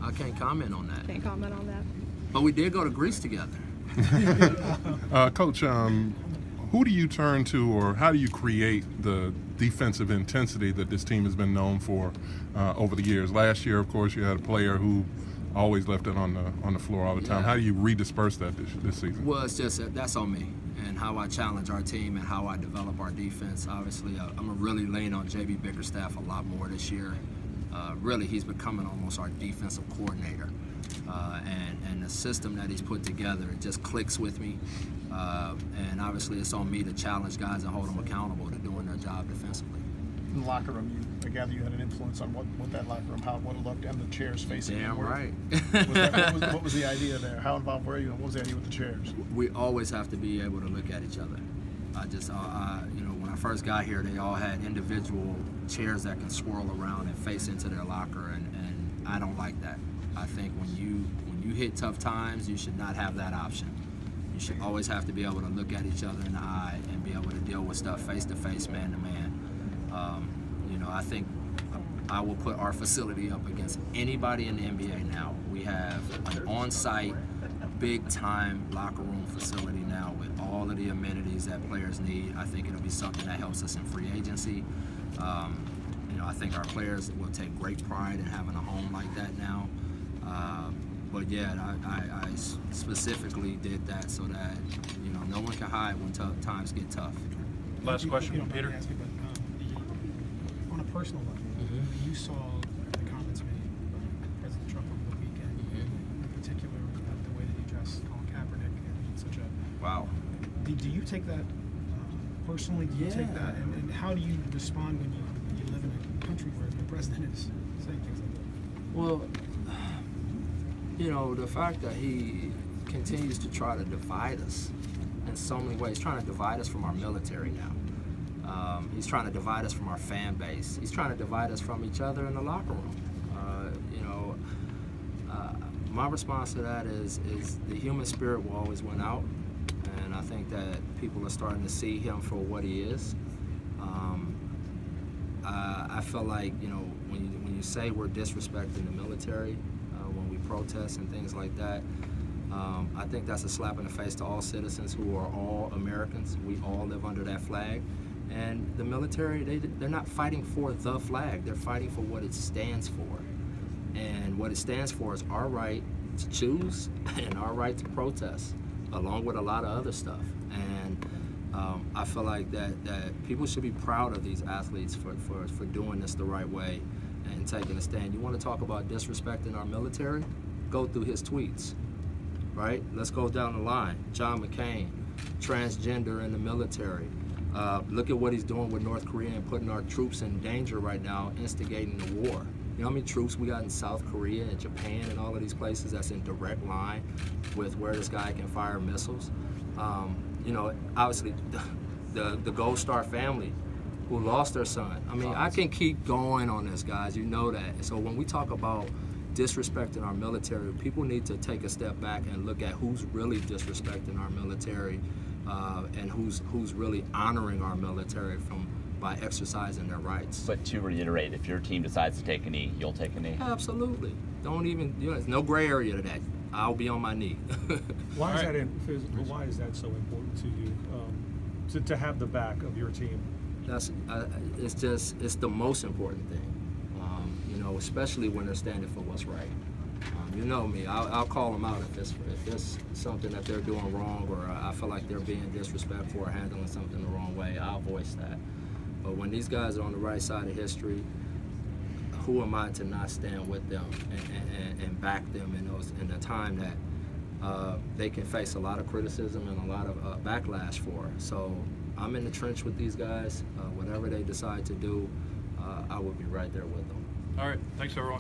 I can't comment on that. Can't comment on that. But we did go to Greece together. Coach, who do you turn to, or how do you create the defensive intensity that this team has been known for over the years? Last year, of course, you had a player who always left it on the floor all the time. Yeah. How do you redisperse that this season? Well, it's just that's on me and how I challenge our team and how I develop our defense. Obviously, I'm gonna really lean on JB Bickerstaff a lot more this year. Really, he's becoming almost our defensive coordinator. And the system that he's put together, it just clicks with me. And obviously, it's on me to challenge guys and hold them accountable to doing their job defensively. In the locker room, I gather you had an influence on what that locker room, what it looked, and the chairs facing. Damn right. What was the idea there? How involved were you, and what was the idea with the chairs? We always have to be able to look at each other. When I first got here, they all had individual chairs that can swirl around and face into their locker, and I don't like that. I think when you hit tough times, you should not have that option. You should always have to be able to look at each other in the eye and be able to deal with stuff face to face, man to man. I think I will put our facility up against anybody in the NBA now. We have an on-site, big-time locker room facility now with all of the amenities that players need. I think it'll be something that helps us in free agency. I think our players will take great pride in having a home like that now. But yeah, I specifically did that so that no one can hide when times get tough. Last question from Peter. On a personal level, you saw the comments made by President Trump over the weekend, in particular the way that he addressed Colin Kaepernick and such a. Wow. Do you take that personally? Do you take that, and how do you respond when you live in a country where the president is saying things like that? Well, the fact that he continues to try to divide us in so many ways, trying to divide us from our military now. He's trying to divide us from our fan base. He's trying to divide us from each other in the locker room. My response to that is the human spirit will always win out, and I think that people are starting to see him for what he is. I feel like when you say we're disrespecting the military, when we protest and things like that, I think that's a slap in the face to all citizens who are all Americans. We all live under that flag. And the military, they're not fighting for the flag. They're fighting for what it stands for. And what it stands for is our right to choose and our right to protest, along with a lot of other stuff. And I feel like that people should be proud of these athletes for doing this the right way and taking a stand. You want to talk about disrespecting our military? Go through his tweets, right? Let's go down the line. John McCain, transgender in the military. Look at what he's doing with North Korea and putting our troops in danger right now, instigating the war. You know how many troops we got in South Korea and Japan and all of these places that's in direct line with where this guy can fire missiles? Obviously, the Gold Star family who lost their son. I mean, I can keep going on this, guys. You know that. So when we talk about disrespecting our military, people need to take a step back and look at who's really disrespecting our military and who's really honoring our military by exercising their rights. But to reiterate, if your team decides to take a knee, you'll take a knee? Absolutely. Don't even, there's no gray area to that. I'll be on my knee. Why is that so important to you, to have the back of your team? It's the most important thing, especially when they're standing for what's right. You know me, I'll call them out if it's something that they're doing wrong, or I feel like they're being disrespectful or handling something the wrong way. I'll voice that. But when these guys are on the right side of history, who am I to not stand with them and back them in a time that they can face a lot of criticism and a lot of backlash for? So I'm in the trench with these guys. Whatever they decide to do, I will be right there with them. All right, thanks everyone.